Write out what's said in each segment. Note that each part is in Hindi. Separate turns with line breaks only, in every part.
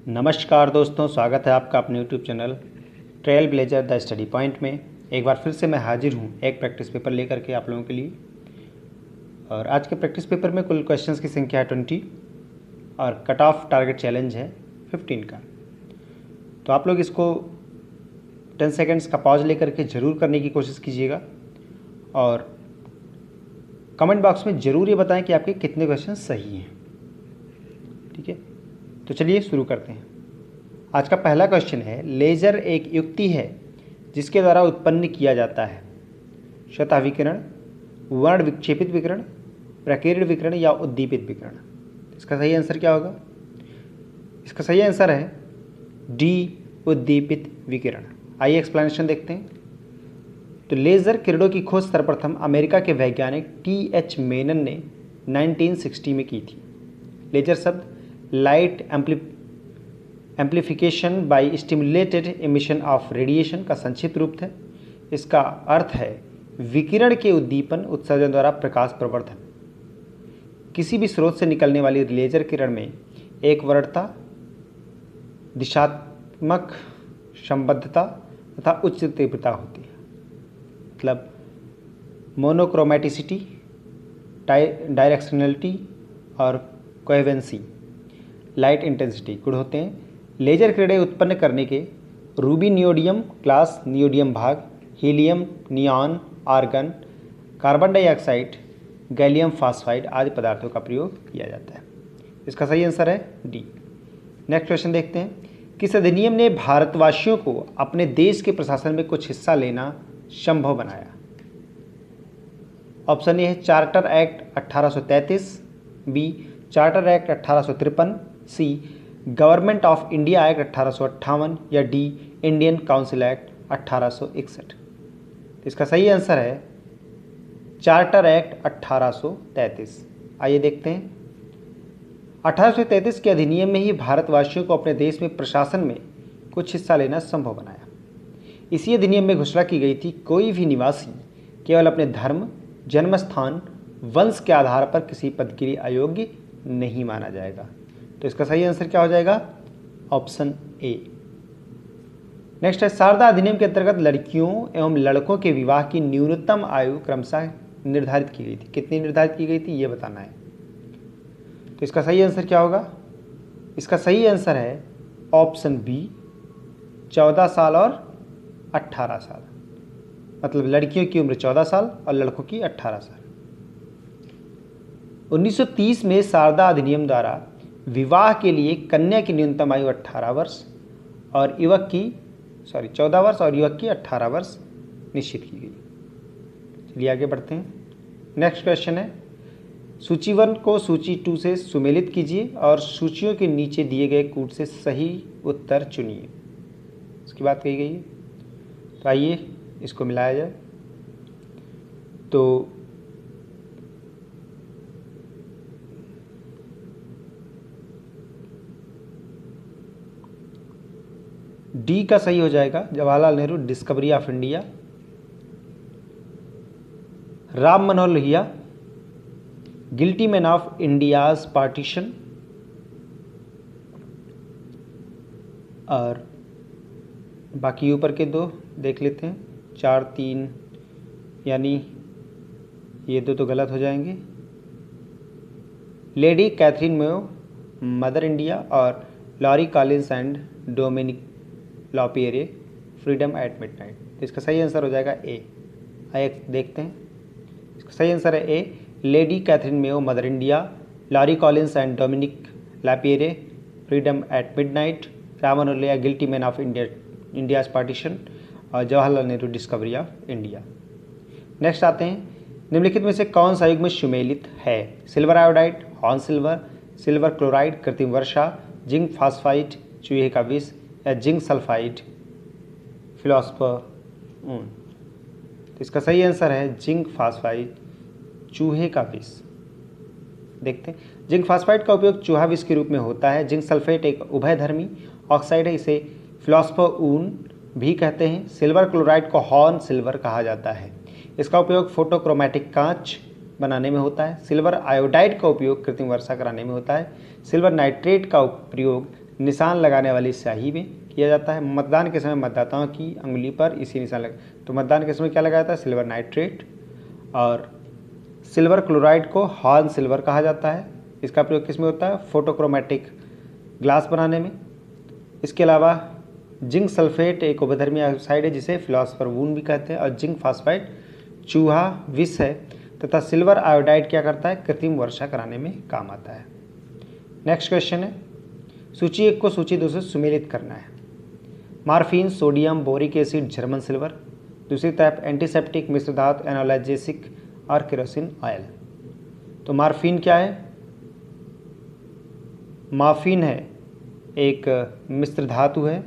नमस्कार दोस्तों, स्वागत है आपका अपने YouTube channel trail blazer the study point में। एक बार फिर से मैं हाजिर हूँ एक प्रैक्टिस पेपर लेकर के आप लोगों के लिए। और आज के प्रैक्टिस पेपर में कुल क्वेश्चंस की संख्या है 20 और कट ऑफ टारगेट चैलेंज है 15 का। तो आप लोग इसको 10 सेकेंड्स का पॉज लेकर के ज़रूर करने की कोशिश कीजिएगा और कमेंट बॉक्स में ज़रूर ये बताएं कि आपके कितने क्वेश्चन सही हैं। ठीक है, तो चलिए शुरू करते हैं। आज का पहला क्वेश्चन है, लेजर एक युक्ति है जिसके द्वारा उत्पन्न किया जाता है सतह विकिरण, वर्ण विक्षेपित विकिरण, प्रकीर्ण विकिरण या उद्दीपित विकिरण। इसका सही आंसर क्या होगा? इसका सही आंसर है डी, उद्दीपित विकिरण। आइए एक्सप्लेनेशन देखते हैं। तो लेज़र किरणों की खोज सर्वप्रथम अमेरिका के वैज्ञानिक टी.एच. मेनन ने 1960 में की थी। लेजर शब्द light amplification by stimulated emission of radiation का संक्षिप्त रूप है। इसका अर्थ है विकिरण के उद्दीपन उत्सर्जन द्वारा प्रकाश प्रवर्धन। किसी भी स्रोत से निकलने वाली लेजर किरण में एक वर्णता, दिशात्मक संबद्धता तथा उच्च तीव्रता होती है। मतलब मोनोक्रोमेटिसिटी, डायरेक्शनलिटी और कोहेरेंसी, लाइट इंटेंसिटी गुण होते हैं। लेजर किरणें उत्पन्न करने के रूबी-नियोडियम क्लास नियोडियम भाग, helium, neon, argon, carbon dioxide, gallium phosphide आदि पदार्थों का प्रयोग किया जाता है। इसका सही आंसर है डी। नेक्स्ट क्वेश्चन देखते हैं। किस अधिनियम ने भारतवासियों को अपने देश के प्रशासन में कुछ हिस्सा लेना संभव बनाया? ऑप्शन ए है charter act 1833, B charter act 1853, C government of India act 1858 या डी इंडियन काउंसिल एक्ट 1861। इसका सही आंसर है चार्टर एक्ट 1833। आइए देखते हैं। 1833 के अधिनियम में ही भारतवासियों को अपने देश में प्रशासन में कुछ हिस्सा लेना संभव बनाया। इसी अधिनियम में घोषणा की गई थी, कोई भी निवासी केवल अपने धर्म, जन्मस्थान, वंश के आधार पर किसी पद के लिए अयोग्य नहीं माना जाएगा। तो इसका सही आंसर क्या हो जाएगा? Option A. नेक्स्ट है, शारदा अधिनियम के अंतर्गत लड़कियों एवं लड़कों के विवाह की न्यूनतम आयु क्रमशः निर्धारित की गई थी। कितनी निर्धारित की गई थी ये बताना है। तो इसका सही आंसर क्या होगा? इसका सही आंसर है ऑप्शन बी, 14 साल और 18 साल। मतलब लड़कियों की उम्र 14 साल और लड़कों की 18 साल। 1930 में शारदा अधिनियम द्वारा विवाह के लिए कन्या की न्यूनतम आयु 18 वर्ष और युवक की 14 वर्ष और युवक की 18 वर्ष निश्चित की गई। चलिए आगे बढ़ते हैं। नेक्स्ट क्वेश्चन है, सूची 1 को सूची 2 से सुमेलित कीजिए और सूचियों के नीचे दिए गए कूट से सही उत्तर चुनिए। इसकी बात कही गई है। तो आइए इसको मिलाया जाए। तो डी का सही हो जाएगा, Jawaharlal Nehru Discovery of India. Ram Manohar Lohia Guilty Men of India's Partition. और बाकी ऊपर के दो देख लेते हैं, 4, 3, यानी ये दो तो गलत हो जाएंगे। Lady Katherine Mayo Mother India और Larry Collins and Dominique Lapierre Freedom at Midnight. तो इसका सही आंसर हो जाएगा ए। आइए देखते हैं। इसका सही आंसर है A, lady Katherine Mayo Mother India, Larry Collins and Dominique Lapierre Freedom at Midnight, Ram Manohar Lohia Guilty Men of India's Partition और Jawaharlal Nehru Discovery of India. Next आते हैं, निम्नलिखित में से कौन सा युग्म सुमेलित है? Silver iodide, horn silver, silver chloride कृत्रिम वर्षा, जिंक फास्फाइड चूहे का विष या जिंक सल्फाइड फिलॉसफर ऊन। तो इसका सही आंसर है जिंक फास्फाइड चूहे का विष। देखते हैं, जिंक फास्फाइड का उपयोग चूहा विष के रूप में होता है। जिंक सल्फेट एक उभयधर्मी ऑक्साइड है, इसे फिलॉसफर ऊन भी कहते हैं। सिल्वर क्लोराइड को हॉर्न सिल्वर कहा जाता है। इसका उपयोग फोटोक्रोमैटिक कांच बनाने में होता है। सिल्वर आयोडाइड का उपयोग कृत्रिम वर्षा कराने में होता है। सिल्वर नाइट्रेट का प्रयोग निशान लगाने वाली स्याही में किया जाता है। मतदान के समय मतदाताओं की अंगुली पर इसी निशान तो मतदान के समय क्या लगाया जाता है? Silver nitrate. और सिल्वर क्लोराइड को हॉर्न सिल्वर कहा जाता है। इसका प्रयोग किस में होता है? फोटोक्रोमेटिक ग्लास बनाने में। इसके अलावा जिंक सल्फेट एक उपधर्मी ऑक्साइड है जिसे फिलोसफर वून भी कहते हैं, और जिंक फास्फाइड चूहा विष है, तथा सिल्वर आयोडाइड क्या करता है? कृत्रिम वर्षा कराने में काम आता है। नेक्स्ट क्वेश्चन है, सूची 1 को सूची 2 से सुमेलित करना है। Morphine, sodium, boric acid, German silver. दूसरी तरफ एंटीसेप्टिक, मिश्र धातु, एनाल्जेसिक और केरोसिन ऑयल। तो मार्फिन क्या है? मार्फिन है एक मिश्र धातु है,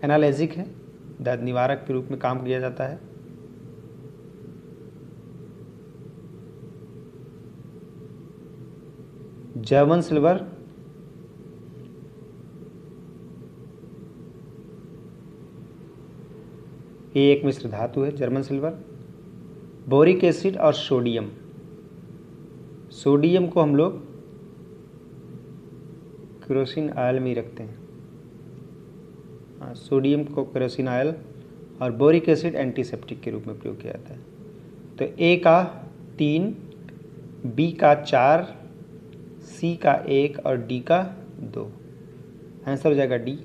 एनाल्जेसिक है, दर्द निवारक के रूप में काम किया जाता है। जर्मन सिल्वर ये एक मिश्र धातु है, जर्मन सिल्वर। बोरिक एसिड और सोडियम, सोडियम को हम लोग केरोसिन ऑयल में ही रखते हैं। सोडियम को केरोसिन ऑयल और बोरिक एसिड एंटीसेप्टिक के रूप में प्रयोग किया जाता है। तो ए का 3, बी का 4, सी का 1 और डी का 2। आंसर हो जाएगा डी।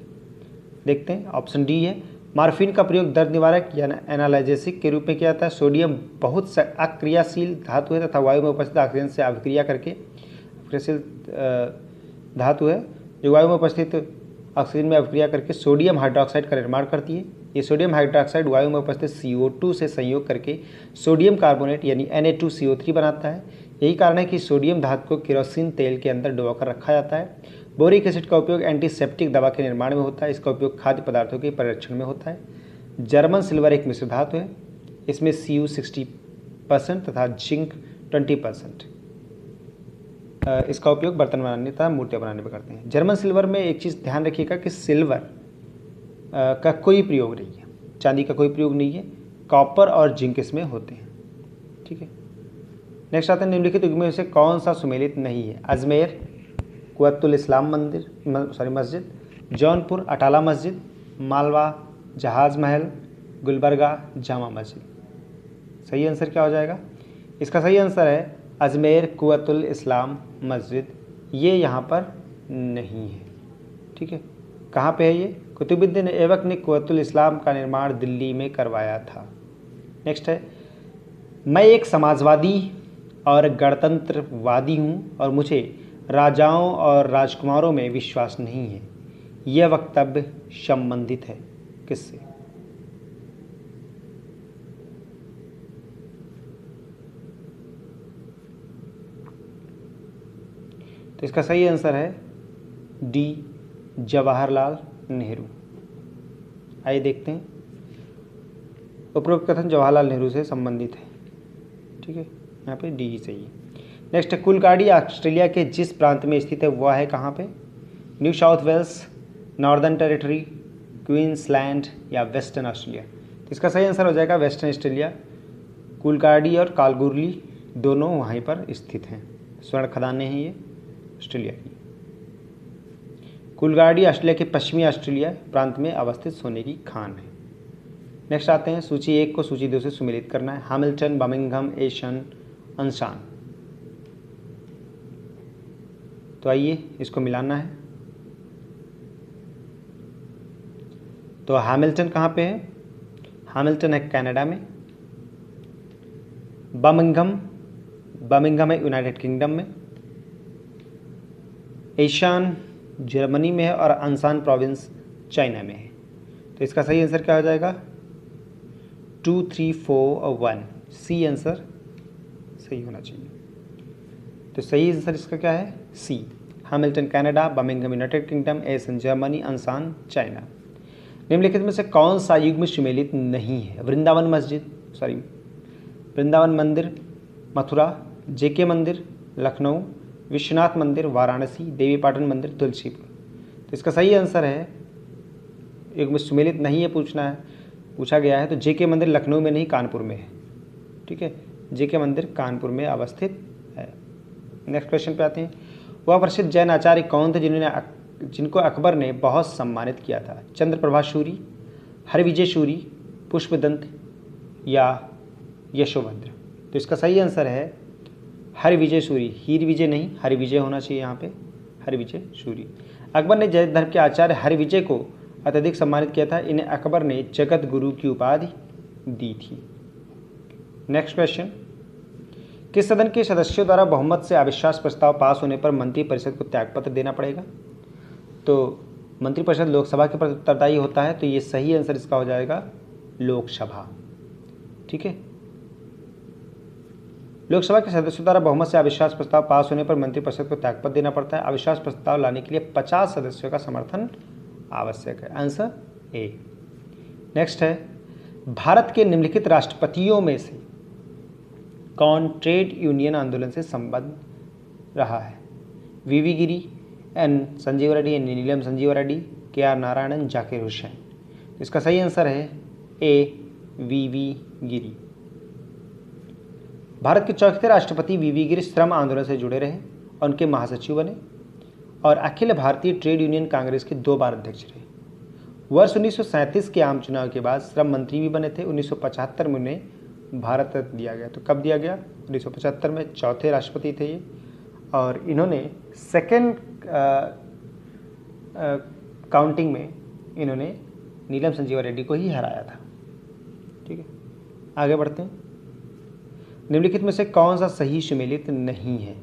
देखते हैं, ऑप्शन डी है। मार्फिन का प्रयोग दर्द निवारक या एनाल्जेसिक के रूप में किया जाता है। सोडियम बहुत अक्रियाशील धातु है तथा वायु में उपस्थित ऑक्सीजन से अभिक्रिया करके अक्रियाशील धातु है जो वायु में उपस्थित ऑक्सीजन में अभिक्रिया करके सोडियम हाइड्रोक्साइड का निर्माण करती है। ये सोडियम हाइड्रोक्साइड वायु में उपस्थित CO2 से संयोग करके सोडियम कार्बोनेट यानी Na2CO3 बनाता है। यही कारण है कि सोडियम धातु को केरोसिन तेल के अंदर डुबोकर रखा जाता है। बोरिक एसिड का उपयोग एंटीसेप्टिक दवा के निर्माण में होता है। इसका उपयोग खाद्य पदार्थों के परिरक्षण में होता है। जर्मन सिल्वर एक मिश्र धातु है, इसमें Cu 60% तथा जिंक 20%। इसका उपयोग बर्तन बनाने तथा मूर्तियाँ बनाने में करते हैं। जर्मन सिल्वर में एक चीज़ ध्यान रखिएगा कि सिल्वर का कोई प्रयोग नहीं है, चांदी का कोई प्रयोग नहीं है, कॉपर और जिंक इसमें होते हैं। ठीक है, नेक्स्ट आता है, निम्नलिखित युग में से कौन सा सुमेलित नहीं है? अजमेर, कुवैतुल इस्लाम मस्जिद, जौनपुर अटाला मस्जिद, मालवा जहाज महल, गुलबर्गा जामा मस्जिद। सही आंसर क्या हो जाएगा? इसका सही आंसर है अजमेर कुवैतुल इस्लाम मस्जिद। ये यहाँ पर नहीं है। ठीक है, कहाँ पे है ये? कुतुबुद्दीन ऐबक ने कुवैतुल इस्लाम का निर्माण दिल्ली में करवाया था। नेक्स्ट है, मैं एक समाजवादी और गणतंत्रवादी हूँ और मुझे राजाओं और राजकुमारों में विश्वास नहीं है। यह वक्तव्य संबंधित है किससे? तो इसका सही आंसर है डी, जवाहरलाल नेहरू। आइए देखते हैं, उपरोक्त कथन जवाहरलाल नेहरू से संबंधित है। ठीक है, यहाँ पे डी ही सही है। नेक्स्ट है, कुलकाडी ऑस्ट्रेलिया के जिस प्रांत में स्थित है वह है कहाँ पे? New South Wales, Northern Territory, Queensland या वेस्टर्न ऑस्ट्रेलिया। तो इसका सही आंसर हो जाएगा वेस्टर्न ऑस्ट्रेलिया। कुलकाडी और कालगुरली दोनों वहीं पर स्थित हैं, स्वर्ण खदानें हैं ये ऑस्ट्रेलिया की। कुलगाड़ी ऑस्ट्रेलिया के पश्चिमी ऑस्ट्रेलिया प्रांत में अवस्थित सोने की खान है। नेक्स्ट आते हैं, सूची 1 को सूची 2 से सुमेलित करना है। Hamilton, Birmingham, Essen, Anshan. तो आइए इसको मिलाना है। तो हैमिल्टन कहाँ पे है? हैमिल्टन है कनाडा में। बर्मिंघम है यूनाइटेड किंगडम में। एशियन जर्मनी में है और अंशान प्रोविंस चाइना में है। तो इसका सही आंसर क्या हो जाएगा? 2, 3, 4 और 1, सी आंसर सही होना चाहिए। तो सही आंसर इसका क्या है? C. Hamilton Canada, Birmingham United Kingdom, Essen Germany, Anshan China. निम्नलिखित में से कौन सा युग में सुमेलित नहीं है? वृंदावन मंदिर मथुरा, जेके मंदिर लखनऊ, विश्वनाथ मंदिर वाराणसी, देवीपाटन मंदिर तुलसीपुर। तो इसका सही आंसर है, युग में सुमेलित नहीं है पूछा गया है तो जेके मंदिर लखनऊ में नहीं कानपुर में है। ठीक है, जेके मंदिर कानपुर में अवस्थित है। नेक्स्ट क्वेश्चन पे आते हैं, वह प्रसिद्ध जैन आचार्य कौन थे जिनको अकबर ने बहुत सम्मानित किया था? चंद्रप्रभा सूरी, हरविजय सूरी, पुष्पदंत या यशोभद्र? तो इसका सही आंसर है हरविजय सूरी। हीर विजय नहीं, हरविजय होना चाहिए यहाँ पे, हरविजय सूरी। अकबर ने जैन धर्म के आचार्य हरविजय को अत्यधिक सम्मानित किया था। इन्हें अकबर ने जगत गुरु की उपाधि दी थी। नेक्स्ट क्वेश्चन, किस सदन के सदस्यों द्वारा बहुमत से अविश्वास प्रस्ताव पास होने पर मंत्रिपरिषद को त्यागपत्र देना पड़ेगा? तो मंत्रिपरिषद लोकसभा के प्रति उत्तरदायी होता है, तो ये सही आंसर इसका हो जाएगा लोकसभा। ठीक है, लोकसभा के सदस्यों द्वारा बहुमत से अविश्वास प्रस्ताव पास होने पर मंत्रिपरिषद को त्यागपत्र देना पड़ता है। अविश्वास प्रस्ताव लाने के लिए 50 सदस्यों का समर्थन आवश्यक है। Answer A. नेक्स्ट है, भारत के निम्नलिखित राष्ट्रपतियों में से कौन ट्रेड यूनियन आंदोलन से संबद्ध रहा है? वीवी गिरी, एन संजीव रेड्डी, नीलम संजीव रेड्डी, के आर नारायणन, जाकिर हुसैन? इसका सही आंसर है ए, वीवी गिरी। भारत के चौथे राष्ट्रपति वीवी गिरी श्रम आंदोलन से जुड़े रहे और उनके महासचिव बने और अखिल भारतीय ट्रेड यूनियन कांग्रेस के 2 बार अध्यक्ष रहे। वर्ष 1937 के आम चुनाव के बाद श्रम मंत्री भी बने थे। 1975 में उन्हें भारत रत्न दिया गया। तो कब दिया गया? 1975 में। चौथे राष्ट्रपति थे ये और इन्होंने सेकेंड काउंटिंग में इन्होंने नीलम संजीवा रेड्डी को ही हराया था। ठीक है, आगे बढ़ते हैं। निम्नलिखित में से कौन सा सही सुमेलित नहीं है?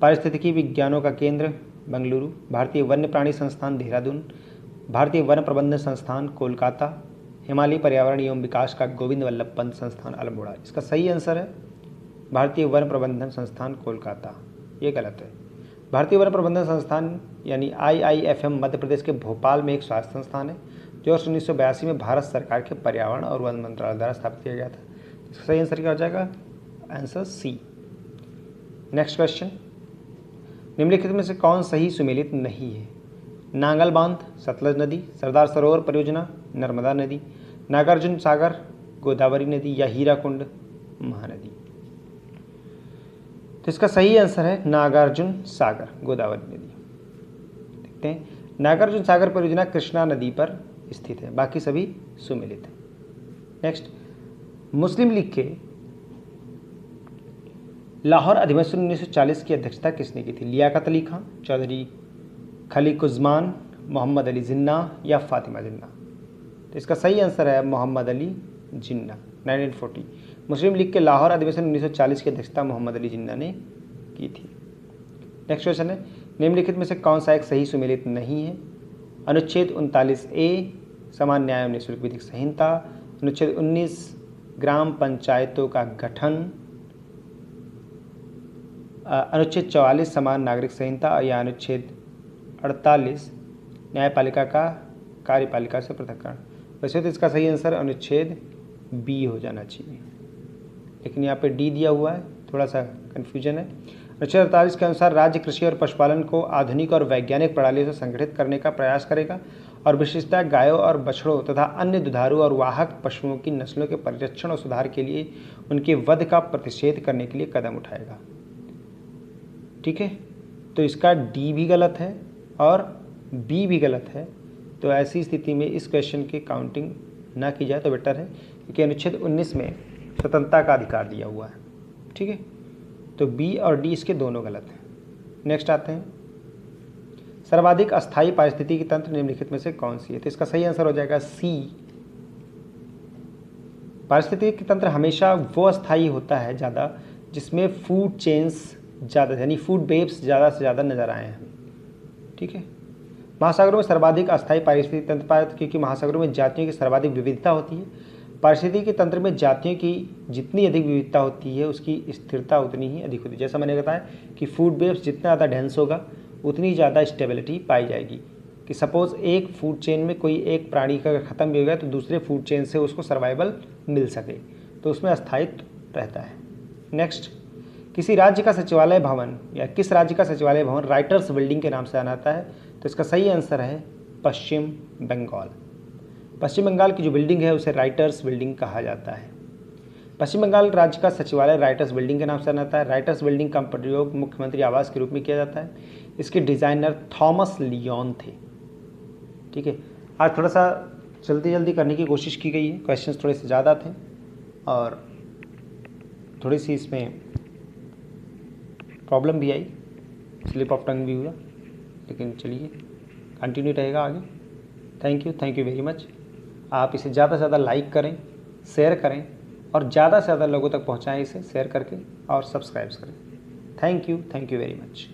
पारिस्थितिकी विज्ञानों का केंद्र बेंगलुरु, भारतीय वन्य प्राणी संस्थान देहरादून, भारतीय वन प्रबंधन संस्थान कोलकाता, हिमालय पर्यावरण एवं विकास का गोविंद वल्लभ पंत संस्थान अल्मोड़ा? इसका सही आंसर है भारतीय वन प्रबंधन संस्थान कोलकाता। ये गलत है। भारतीय वन प्रबंधन संस्थान यानी IIFM मध्य प्रदेश के भोपाल में एक स्वास्थ्य संस्थान है जो वर्ष 1982 में भारत सरकार के पर्यावरण और वन मंत्रालय द्वारा स्थापित किया गया था। इसका सही आंसर क्या हो जाएगा? Answer C. नेक्स्ट क्वेश्चन, निम्नलिखित में से कौन सही सुमेलित नहीं है? नांगल बांध, सतलज नदी, सरदार सरोवर परियोजना, नर्मदा नदी, नागार्जुन सागर, गोदावरी नदी या हीराकुंड महानदी? तो इसका सही आंसर है नागार्जुन सागर, गोदावरी नदी। देखते हैं, नागार्जुन सागर परियोजना कृष्णा नदी पर स्थित है, बाकी सभी सुमेलित है। नेक्स्ट, मुस्लिम लीग के लाहौर अधिवेशन 1940 की अध्यक्षता किसने की थी? लियाकत अली खां, चौधरी खलीक उस्मान, मोहम्मद अली जिन्ना या फातिमा जिन्ना? तो इसका सही आंसर है मोहम्मद अली जिन्ना। 1940 मुस्लिम लीग के लाहौर अधिवेशन 1940 की अध्यक्षता मोहम्मद अली जिन्ना ने की थी। नेक्स्ट क्वेश्चन है, निम्नलिखित में से कौन सा एक सही सुमेलित नहीं है? अनुच्छेद 39A समान न्याय एवं निःशुल्क विधिक संहिता, अनुच्छेद 19 ग्राम पंचायतों का गठन, अनुच्छेद 44 समान नागरिक संहिता या अनुच्छेद 48 न्यायपालिका का कार्यपालिका से पृथक्करण? वैसे तो इसका सही आंसर अनुच्छेद बी हो जाना चाहिए, लेकिन यहाँ पे डी दिया हुआ है, थोड़ा सा कन्फ्यूजन है। अनुच्छेद 48 के अनुसार राज्य कृषि और पशुपालन को आधुनिक और वैज्ञानिक प्रणाली से संगठित करने का प्रयास करेगा और विशेषतः गायों और बछड़ों तथा अन्य दुधारू और वाहक पशुओं की नस्लों के परिरक्षण और सुधार के लिए उनके वध का प्रतिषेध करने के लिए कदम उठाएगा। ठीक है, तो इसका डी भी गलत है और बी भी गलत है। तो ऐसी स्थिति में इस क्वेश्चन की काउंटिंग ना की जाए तो बेटर है, क्योंकि अनुच्छेद 19 में स्वतंत्रता का अधिकार दिया हुआ है। ठीक है, तो बी और डी इसके दोनों गलत हैं। नेक्स्ट आते हैं, सर्वाधिक अस्थायी पारिस्थितिकी तंत्र निम्नलिखित में से कौन सी है? तो इसका सही आंसर हो जाएगा सी। पारिस्थितिकी तंत्र हमेशा वो अस्थायी होता है ज़्यादा जिसमें फूड चेन्स ज़्यादा यानी फूड वेब्स ज़्यादा से ज़्यादा नजर आए हैं। ठीक है, महासागरों में सर्वाधिक अस्थायी पारिस्थितिकी तंत्र पाया क्योंकि महासागरों में जातियों की सर्वाधिक विविधता होती है। पारिस्थितिकी तंत्र में जातियों की जितनी अधिक विविधता होती है उसकी स्थिरता उतनी ही अधिक होती है। जैसा मैंने बताया कि फूड वेब्स जितना ज़्यादा डेंस होगा उतनी ज़्यादा स्टेबिलिटी पाई जाएगी। कि सपोज़ एक फूड चेन में कोई एक प्राणी का ख़त्म भी हो गया तो दूसरे फूड चेन से उसको सर्वाइवल मिल सके, तो उसमें अस्थायित्व रहता है। नेक्स्ट, किसी राज्य का सचिवालय भवन या किस राज्य का सचिवालय भवन राइटर्स बिल्डिंग के नाम से जाना जाता है? तो इसका सही आंसर है पश्चिम बंगाल। पश्चिम बंगाल की जो बिल्डिंग है उसे राइटर्स बिल्डिंग कहा जाता है। पश्चिम बंगाल राज्य का सचिवालय राइटर्स बिल्डिंग के नाम से जाना जाता है। राइटर्स बिल्डिंग का प्रयोग मुख्यमंत्री आवास के रूप में किया जाता है। इसके डिज़ाइनर थॉमस लियोन थे। ठीक है, आज थोड़ा सा जल्दी करने की कोशिश की गई है, क्वेश्चंस थोड़े से ज़्यादा थे और थोड़ी सी इसमें प्रॉब्लम भी आई, स्लिप ऑफ टंग भी हुआ, लेकिन चलिए कंटिन्यू रहेगा आगे। Thank you very much. आप इसे ज़्यादा से ज़्यादा लाइक करें, शेयर करें और ज़्यादा से ज़्यादा लोगों तक पहुँचाएँ इसे शेयर करके और सब्सक्राइब करें। Thank you very much.